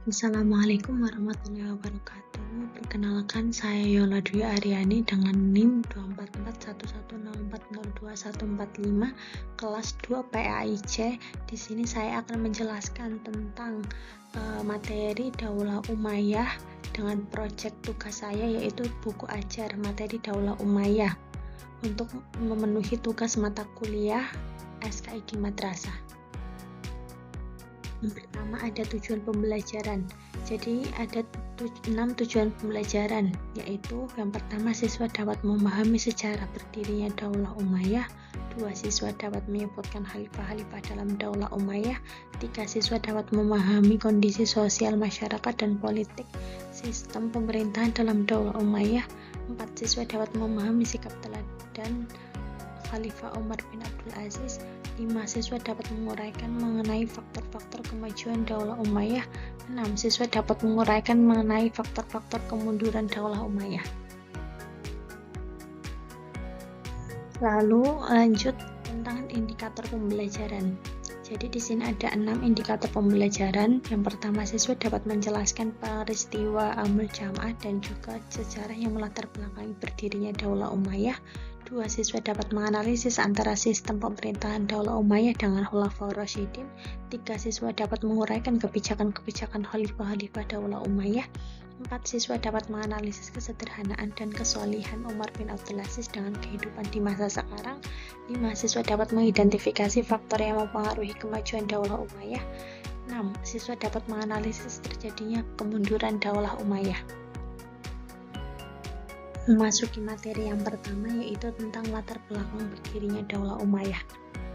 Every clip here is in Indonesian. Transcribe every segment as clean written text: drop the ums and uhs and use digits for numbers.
Assalamualaikum warahmatullahi wabarakatuh. Perkenalkan, saya Yola Dwi Aryani dengan NIM 2441104021145 kelas 2 PAIC. Di sini saya akan menjelaskan tentang materi Daulah Umayyah dengan proyek tugas saya, yaitu buku ajar materi Daulah Umayyah untuk memenuhi tugas mata kuliah SKID Madrasah. Yang pertama ada tujuan pembelajaran. Jadi ada 6 tujuan pembelajaran, yaitu yang pertama, siswa dapat memahami sejarah berdirinya Daulah Umayyah. 2. Siswa dapat menyebutkan khalifah-khalifah dalam Daulah Umayyah. 3. Siswa dapat memahami kondisi sosial masyarakat dan politik sistem pemerintahan dalam Daulah Umayyah. 4. Siswa dapat memahami sikap teladan Khalifah Umar bin Abdul Aziz. 5. Siswa dapat menguraikan mengenai faktor-faktor kemajuan Daulah Umayyah. 6. Siswa dapat menguraikan mengenai faktor-faktor kemunduran Daulah Umayyah. Lalu lanjut tentang indikator pembelajaran. Jadi di sini ada 6 indikator pembelajaran. Yang pertama, siswa dapat menjelaskan peristiwa Amul Jamaah dan juga sejarah yang melatar belakangi berdirinya Daulah Umayyah. 2. Siswa dapat menganalisis antara sistem pemerintahan Daulah Umayyah dengan Khulafaur Rasyidin. 3. Siswa dapat menguraikan kebijakan-kebijakan khalifah-khalifah Daulah Umayyah. 4. Siswa dapat menganalisis kesederhanaan dan kesolihan Umar bin Abdul Aziz dengan kehidupan di masa sekarang. 5. Siswa dapat mengidentifikasi faktor yang mempengaruhi kemajuan Daulah Umayyah. 6. Siswa dapat menganalisis terjadinya kemunduran Daulah Umayyah. Memasuki materi yang pertama, yaitu tentang latar belakang berdirinya Daulah Umayyah.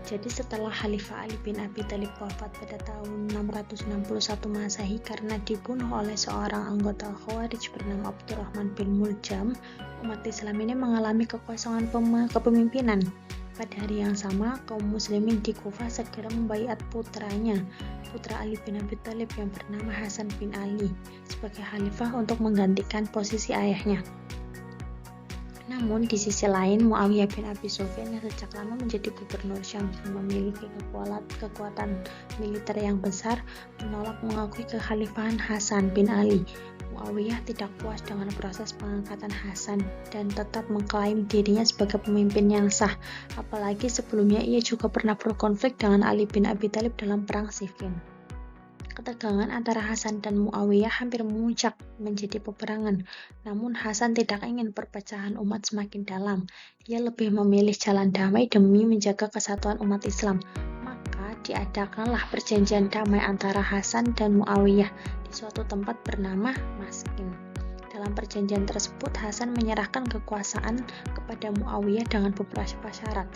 Jadi setelah Khalifah Ali bin Abi Thalib wafat pada tahun 661 Masehi karena dibunuh oleh seorang anggota Khawarij bernama Abdurrahman bin Muljam, umat Islam ini mengalami kekosongan kepemimpinan. Pada hari yang sama, kaum muslimin di Kufah segera membaiat putra Ali bin Abi Thalib yang bernama Hasan bin Ali sebagai khalifah untuk menggantikan posisi ayahnya. Namun di sisi lain, Muawiyah bin Abi Sufyan yang sejak lama menjadi gubernur Syam dan memiliki kekuatan militer yang besar menolak mengakui kekhalifahan Hasan bin Ali. Muawiyah tidak puas dengan proses pengangkatan Hasan dan tetap mengklaim dirinya sebagai pemimpin yang sah. Apalagi sebelumnya ia juga pernah berkonflik dengan Ali bin Abi Thalib dalam perang Siffin. Ketegangan antara Hasan dan Muawiyah hampir memuncak menjadi peperangan. Namun Hasan tidak ingin perpecahan umat semakin dalam. Ia lebih memilih jalan damai demi menjaga kesatuan umat Islam. Maka diadakanlah perjanjian damai antara Hasan dan Muawiyah di suatu tempat bernama Maskin. Dalam perjanjian tersebut, Hasan menyerahkan kekuasaan kepada Muawiyah dengan beberapa syarat,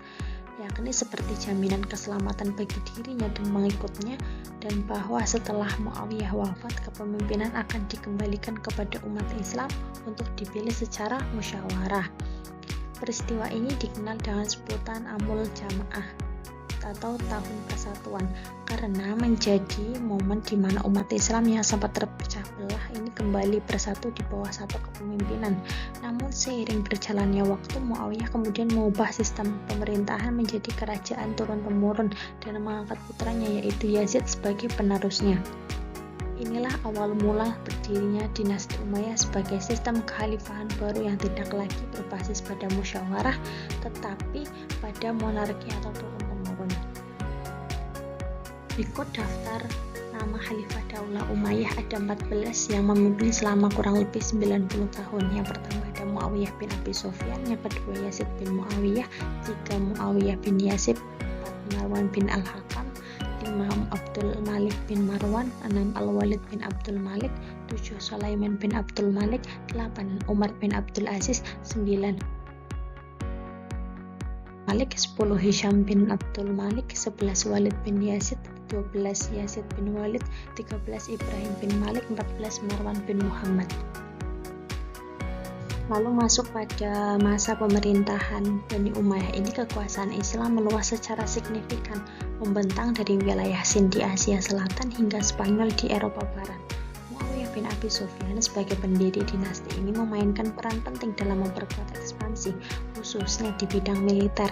yakni seperti jaminan keselamatan bagi dirinya dan mengikutnya, dan bahwa setelah Muawiyah wafat, kepemimpinan akan dikembalikan kepada umat Islam untuk dipilih secara musyawarah. Peristiwa ini dikenal dengan sebutan Amul Jamaah atau Tahun Persatuan karena menjadi momen di mana umat Islam yang sempat terpecah belah ini kembali bersatu di bawah satu kepemimpinan. Namun seiring berjalannya waktu, Muawiyah kemudian mengubah sistem pemerintahan menjadi kerajaan turun-temurun dan mengangkat putranya yaitu Yazid sebagai penerusnya. Inilah awal mula berdirinya dinasti Umayyah sebagai sistem kekhalifahan baru yang tidak lagi berbasis pada musyawarah tetapi pada monarki atau turun-temurun. Berikut daftar nama Khalifah Daulah Umayyah, ada 14 yang memimpin selama kurang lebih 90 tahun. Yang pertama ada Muawiyah bin Abi Sufyan, yang kedua Yazid bin Muawiyah, 3 Muawiyah bin Yazid, 4 Marwan bin Al-Hakam, 5 Abdul Malik bin Marwan, 6 Al-Walid bin Abdul Malik, 7 Sulaiman bin Abdul Malik, 8 Umar bin Abdul Aziz, 9 Malik, 10 Hisham bin Abdul Malik, 11 Walid bin Yazid, 12 Yazid bin Walid, 13 Ibrahim bin Malik, 14 Marwan bin Muhammad. Lalu masuk pada masa pemerintahan Bani Umayyah ini, kekuasaan Islam meluas secara signifikan, membentang dari wilayah Sind di Asia Selatan hingga Spanyol di Eropa Barat. Muawiyah bin Abi Sufyan sebagai pendiri dinasti ini memainkan peran penting dalam memperkuat ekspansi, khususnya di bidang militer.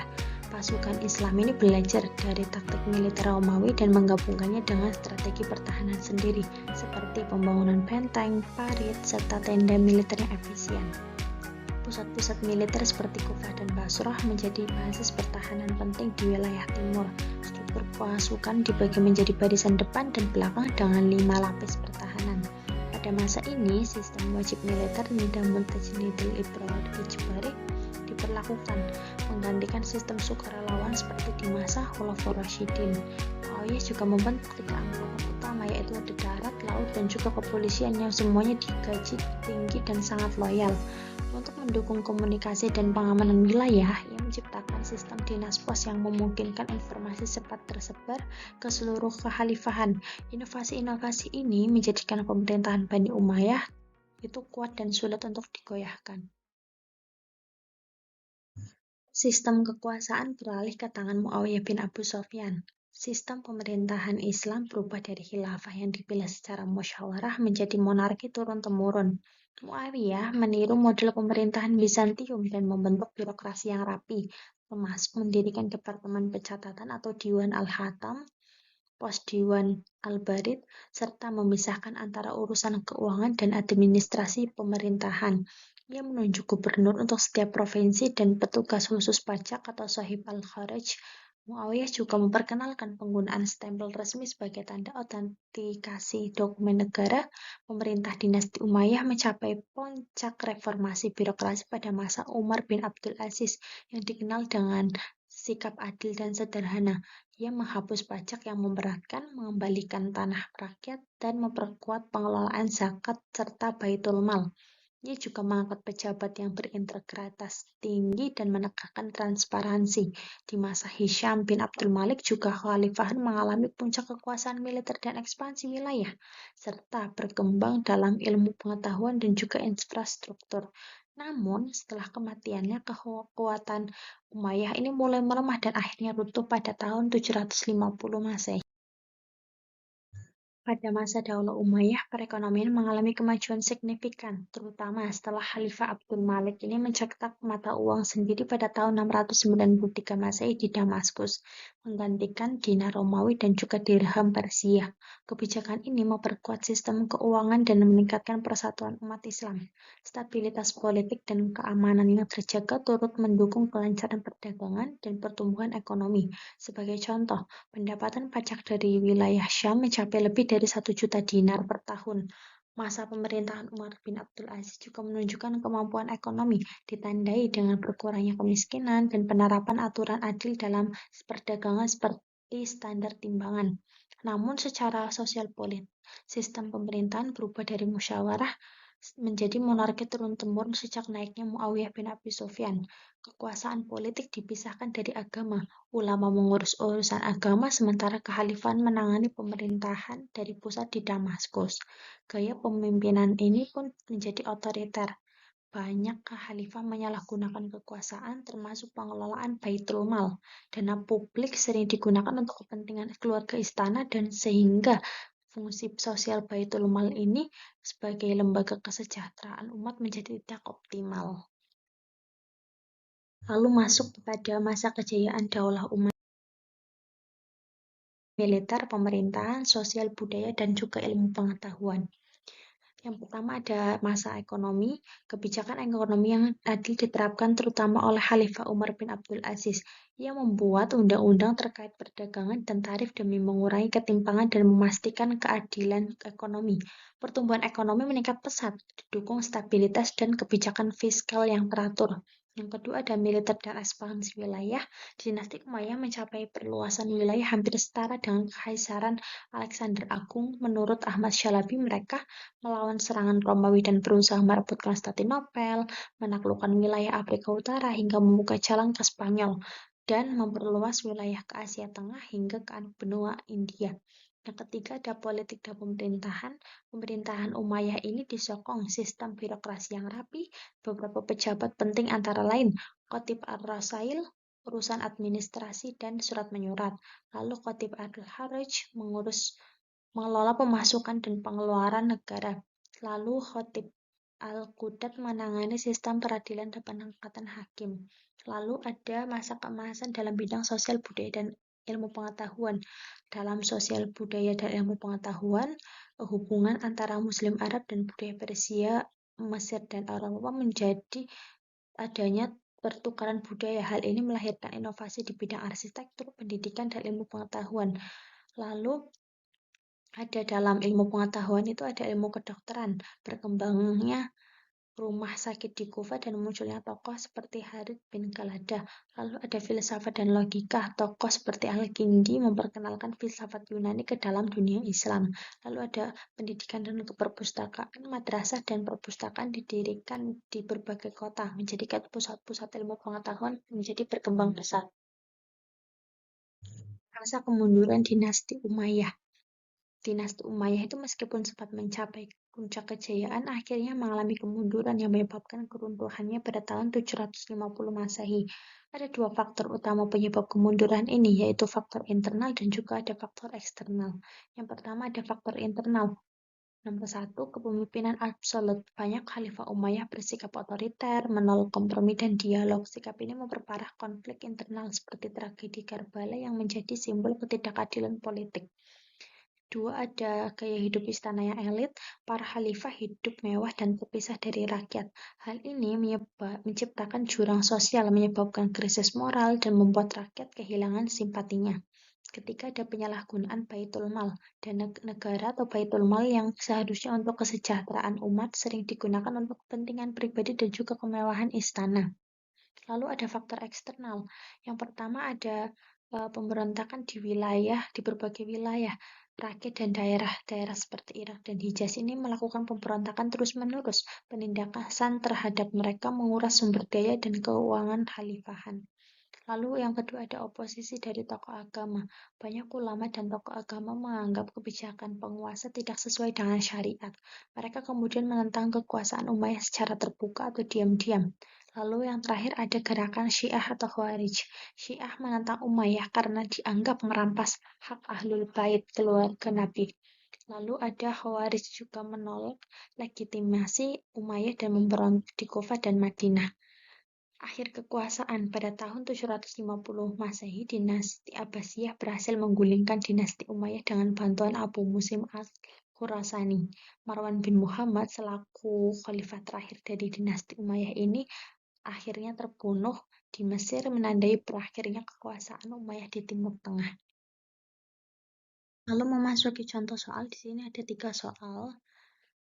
Pasukan Islam ini belajar dari taktik militer Romawi dan menggabungkannya dengan strategi pertahanan sendiri, seperti pembangunan benteng, parit, serta tenda militer yang efisien. Pusat-pusat militer seperti Kufah dan Basrah menjadi basis pertahanan penting di wilayah timur. Struktur pasukan dibagi menjadi barisan depan dan belakang dengan 5 lapis pertahanan. Pada masa ini, sistem wajib militer Nidamun Tajnidil Ijbari diperlakukan, menggantikan sistem sukarelawan seperti di masa Khulafaur Rasyidin. Muawiyah juga membentuk 3 angkatan utama, yaitu ada darat, laut, dan juga kepolisian yang semuanya digaji tinggi dan sangat loyal. Untuk mendukung komunikasi dan pengamanan wilayah, ia menciptakan sistem dinas pos yang memungkinkan informasi cepat tersebar ke seluruh kekhalifahan. Inovasi-inovasi ini menjadikan pemerintahan Bani Umayyah itu kuat dan sulit untuk digoyahkan. Sistem kekuasaan beralih ke tangan Muawiyah bin Abu Sufyan. Sistem pemerintahan Islam berubah dari khilafah yang dipilih secara musyawarah menjadi monarki turun-temurun. Muawiyah meniru model pemerintahan Bizantium dan membentuk birokrasi yang rapi, termasuk mendirikan Departemen Pencatatan atau Diwan Al-Hakam, Pos Diwan Al-Barid, serta memisahkan antara urusan keuangan dan administrasi pemerintahan. Ia menunjuk gubernur untuk setiap provinsi dan petugas khusus pajak atau Sahib al-Kharaj. Muawiyah juga memperkenalkan penggunaan stempel resmi sebagai tanda autentikasi dokumen negara. Pemerintah dinasti Umayyah mencapai puncak reformasi birokrasi pada masa Umar bin Abdul Aziz yang dikenal dengan sikap adil dan sederhana. Ia menghapus pajak yang memberatkan, mengembalikan tanah rakyat, dan memperkuat pengelolaan zakat serta baitul mal. Ia juga mengangkat pejabat yang berintegritas tinggi dan menegakkan transparansi. Di masa Hisham bin Abdul Malik juga kekhalifahan mengalami puncak kekuasaan militer dan ekspansi wilayah, serta berkembang dalam ilmu pengetahuan dan juga infrastruktur. Namun, setelah kematiannya, kekuatan Umayyah ini mulai melemah dan akhirnya runtuh pada tahun 750 Masehi. Pada masa Daulah Umayyah, perekonomian mengalami kemajuan signifikan, terutama setelah Khalifah Abdul Malik ini mencetak mata uang sendiri pada tahun 693 Masehi di Damaskus, menggantikan dinar Romawi dan juga dirham Persia. Kebijakan ini memperkuat sistem keuangan dan meningkatkan persatuan umat Islam. Stabilitas politik dan keamanan yang terjaga turut mendukung kelancaran perdagangan dan pertumbuhan ekonomi. Sebagai contoh, pendapatan pajak dari wilayah Syam mencapai lebih dari 1 juta dinar per tahun. Masa pemerintahan Umar bin Abdul Aziz juga menunjukkan kemampuan ekonomi, ditandai dengan berkurangnya kemiskinan dan penerapan aturan adil dalam perdagangan seperti standar timbangan. Namun secara sosial politik, sistem pemerintahan berubah dari musyawarah menjadi monarki turun-temurun sejak naiknya Muawiyah bin Abi Sufyan. Kekuasaan politik dipisahkan dari agama. Ulama mengurus urusan agama, sementara kekhalifahan menangani pemerintahan dari pusat di Damaskus. Gaya pemimpinan ini pun menjadi otoriter. Banyak khalifah menyalahgunakan kekuasaan, termasuk pengelolaan baitul mal. Dana publik sering digunakan untuk kepentingan keluarga istana dan sehingga fungsi sosial baitul mal ini sebagai lembaga kesejahteraan umat menjadi tidak optimal. Lalu masuk pada masa kejayaan Daulah Umayyah, militer, pemerintahan, sosial, budaya, dan juga ilmu pengetahuan. Yang pertama ada masa ekonomi. Kebijakan ekonomi yang adil diterapkan terutama oleh Khalifah Umar bin Abdul Aziz. Ia membuat undang-undang terkait perdagangan dan tarif demi mengurangi ketimpangan dan memastikan keadilan ekonomi. Pertumbuhan ekonomi meningkat pesat, didukung stabilitas dan kebijakan fiskal yang teratur. Yang kedua ada militer dan ekspansi wilayah. Dinasti Umayyah mencapai perluasan wilayah hampir setara dengan Kekaisaran Alexander Agung. Menurut Ahmad Syalabi, mereka melawan serangan Romawi dan berusaha merebut Konstantinopel, menaklukkan wilayah Afrika Utara hingga membuka jalan ke Spanyol, dan memperluas wilayah ke Asia Tengah hingga ke benua India. Yang ketiga ada politik dan pemerintahan. Pemerintahan Umayyah ini disokong sistem birokrasi yang rapi. Beberapa pejabat penting antara lain Khatib ar-Rasail, urusan administrasi dan surat menyurat. Lalu Khatib al-Haraj mengelola pemasukan dan pengeluaran negara. Lalu Khatib Al-Qudat menangani sistem peradilan dan pengangkatan hakim. Lalu ada masa keemasan dalam bidang sosial budaya dan ilmu pengetahuan. Dalam sosial budaya dan ilmu pengetahuan, hubungan antara Muslim Arab dan budaya Persia, Mesir, dan Eropa menjadi adanya pertukaran budaya. Hal ini melahirkan inovasi di bidang arsitektur, pendidikan, dan ilmu pengetahuan. Lalu ada dalam ilmu pengetahuan itu ada ilmu kedokteran, berkembangnya rumah sakit di Kufa dan munculnya tokoh seperti Harith bin Kalada. Lalu ada filsafat dan logika, tokoh seperti Al-Kindi memperkenalkan filsafat Yunani ke dalam dunia Islam. Lalu ada pendidikan dan perpustakaan, madrasah dan perpustakaan didirikan di berbagai kota, menjadikan pusat-pusat ilmu pengetahuan menjadi berkembang pesat. Masa kemunduran dinasti Umayyah. Dinasti Umayyah itu meskipun sempat mencapai puncak kejayaan, akhirnya mengalami kemunduran yang menyebabkan keruntuhannya pada tahun 750 Masehi. Ada dua faktor utama penyebab kemunduran ini, yaitu faktor internal dan juga ada faktor eksternal. Yang pertama ada faktor internal. Nomor satu, kepemimpinan absolut. Banyak Khalifah Umayyah bersikap otoriter, menolak kompromi dan dialog. Sikap ini memperparah konflik internal seperti tragedi Karbala yang menjadi simbol ketidakadilan politik. Dua, ada gaya hidup istana yang elit. Para khalifah hidup mewah dan terpisah dari rakyat. Hal ini menciptakan jurang sosial, menyebabkan krisis moral, dan membuat rakyat kehilangan simpatinya. Ketika ada penyalahgunaan Baitul Mal, dan negara atau Baitul Mal yang seharusnya untuk kesejahteraan umat sering digunakan untuk kepentingan pribadi dan juga kemewahan istana. Lalu ada faktor eksternal. Yang pertama ada pemberontakan di berbagai wilayah. Rakyat dan daerah-daerah seperti Irak dan Hijaz ini melakukan pemberontakan terus-menerus. Penindakan terhadap mereka menguras sumber daya dan keuangan khalifahan. Lalu yang kedua ada oposisi dari tokoh agama. Banyak ulama dan tokoh agama menganggap kebijakan penguasa tidak sesuai dengan syariat. Mereka kemudian menentang kekuasaan Umayyah secara terbuka atau diam-diam. Lalu yang terakhir ada gerakan Syiah atau Khawarij. Syiah menentang Umayyah karena dianggap merampas hak Ahlul Bait keluarga Nabi. Lalu ada Khawarij juga menolak legitimasi Umayyah dan memberontak di Kufah dan Madinah. Akhir kekuasaan pada tahun 750 Masehi, dinasti Abbasiyah berhasil menggulingkan dinasti Umayyah dengan bantuan Abu Muslim al-Khurasani. Marwan bin Muhammad selaku khalifah terakhir dari dinasti Umayyah ini akhirnya terbunuh di Mesir, menandai berakhirnya kekuasaan Umayyah di Timur Tengah. Lalu memasuki contoh soal, di sini ada 3 soal.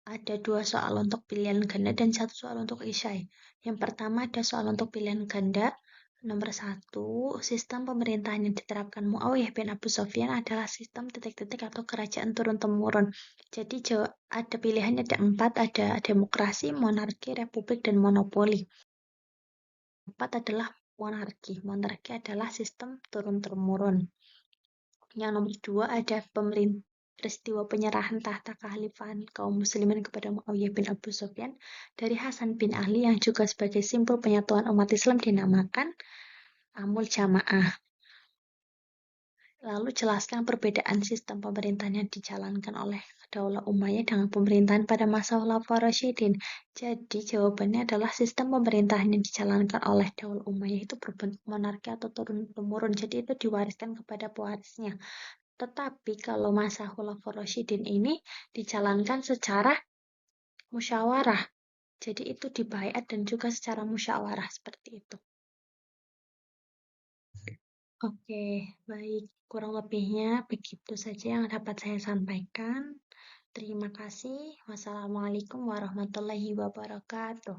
Ada 2 soal untuk pilihan ganda dan 1 soal untuk isai. Yang pertama ada soal untuk pilihan ganda. Nomor 1, sistem pemerintahan yang diterapkan Muawiyah bin Abu Sufyan adalah sistem titik-titik atau kerajaan turun-temurun. Jadi ada pilihannya ada 4, ada demokrasi, monarki, republik, dan monopoli. 4 adalah monarki. Monarki adalah sistem turun-temurun. Yang nomor 2 ada peristiwa penyerahan tahta kekhalifahan kaum muslimin kepada Muawiyah bin Abu Sufyan dari Hasan bin Ali yang juga sebagai simbol penyatuan umat Islam dinamakan Amul Jamaah. Lalu jelaskan perbedaan sistem pemerintahan yang dijalankan oleh Daulah Umayyah dengan pemerintahan pada masa Khulafaur Rasyidin. Jadi jawabannya adalah sistem pemerintahan yang dijalankan oleh Daulah Umayyah itu berbentuk monarki atau turun-temurun. Jadi itu diwariskan kepada pewarisnya. Tetapi kalau masa Khulafaur Rasyidin ini dijalankan secara musyawarah. Jadi itu dibaiat dan juga secara musyawarah seperti itu. Oke, baik. Kurang lebihnya begitu saja yang dapat saya sampaikan. Terima kasih. Wassalamualaikum warahmatullahi wabarakatuh.